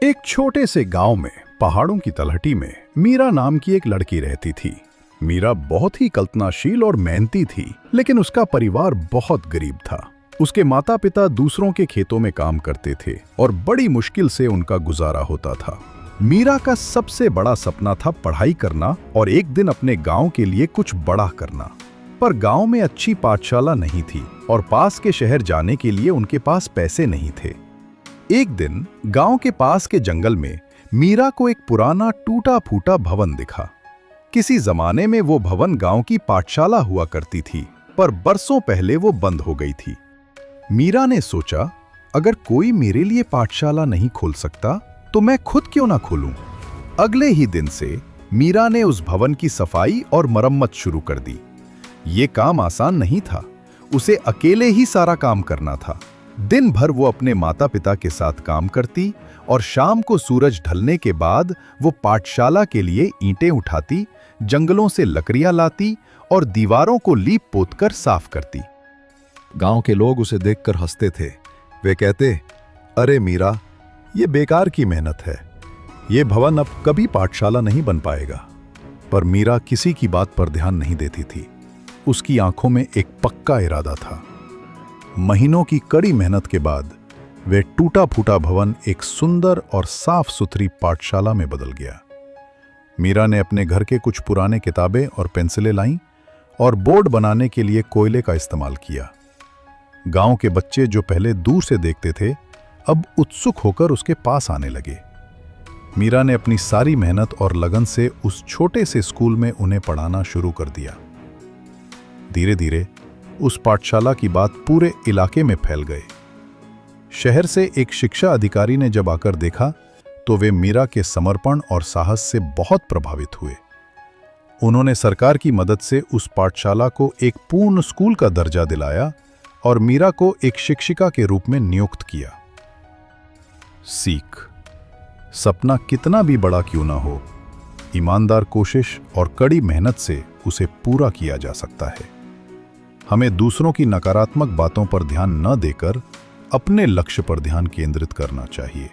एक छोटे से गांव में पहाड़ों की तलहटी में मीरा नाम की एक लड़की रहती थी। मीरा बहुत ही कल्पनाशील और मेहनती थी, लेकिन उसका परिवार बहुत गरीब था। उसके माता पिता दूसरों के खेतों में काम करते थे और बड़ी मुश्किल से उनका गुजारा होता था। मीरा का सबसे बड़ा सपना था पढ़ाई करना और एक दिन अपने गांव के लिए कुछ बड़ा करना। पर गांव में अच्छी पाठशाला नहीं थी और पास के शहर जाने के लिए उनके पास पैसे नहीं थे। एक दिन गांव के पास के जंगल में मीरा को एक पुराना टूटा फूटा भवन दिखा। किसी जमाने में वो भवन गांव की पाठशाला हुआ करती थी, पर बरसों पहले वो बंद हो गई थी। मीरा ने सोचा, अगर कोई मेरे लिए पाठशाला नहीं खोल सकता तो मैं खुद क्यों ना खोलूं। अगले ही दिन से मीरा ने उस भवन की सफाई और मरम्मत शुरू कर दी। ये काम आसान नहीं था, उसे अकेले ही सारा काम करना था। दिन भर वो अपने माता पिता के साथ काम करती और शाम को सूरज ढलने के बाद वो पाठशाला के लिए ईंटें उठाती, जंगलों से लकड़ियां लाती और दीवारों को लीप पोतकर साफ करती। गांव के लोग उसे देखकर हंसते थे। वे कहते, अरे मीरा, ये बेकार की मेहनत है, ये भवन अब कभी पाठशाला नहीं बन पाएगा। पर मीरा किसी की बात पर ध्यान नहीं देती थी। उसकी आंखों में एक पक्का इरादा था। महीनों की कड़ी मेहनत के बाद वे टूटा फूटा भवन एक सुंदर और साफ सुथरी पाठशाला में बदल गया। मीरा ने अपने घर के कुछ पुराने किताबें और पेंसिलें लाईं और बोर्ड बनाने के लिए कोयले का इस्तेमाल किया। गांव के बच्चे जो पहले दूर से देखते थे, अब उत्सुक होकर उसके पास आने लगे। मीरा ने अपनी सारी मेहनत और लगन से उस छोटे से स्कूल में उन्हें पढ़ाना शुरू कर दिया। धीरे धीरे उस पाठशाला की बात पूरे इलाके में फैल गई। शहर से एक शिक्षा अधिकारी ने जब आकर देखा तो वे मीरा के समर्पण और साहस से बहुत प्रभावित हुए। उन्होंने सरकार की मदद से उस पाठशाला को एक पूर्ण स्कूल का दर्जा दिलाया और मीरा को एक शिक्षिका के रूप में नियुक्त किया। सीख: सपना कितना भी बड़ा क्यों ना हो, ईमानदार कोशिश और कड़ी मेहनत से उसे पूरा किया जा सकता है। हमें दूसरों की नकारात्मक बातों पर ध्यान न देकर अपने लक्ष्य पर ध्यान केंद्रित करना चाहिए।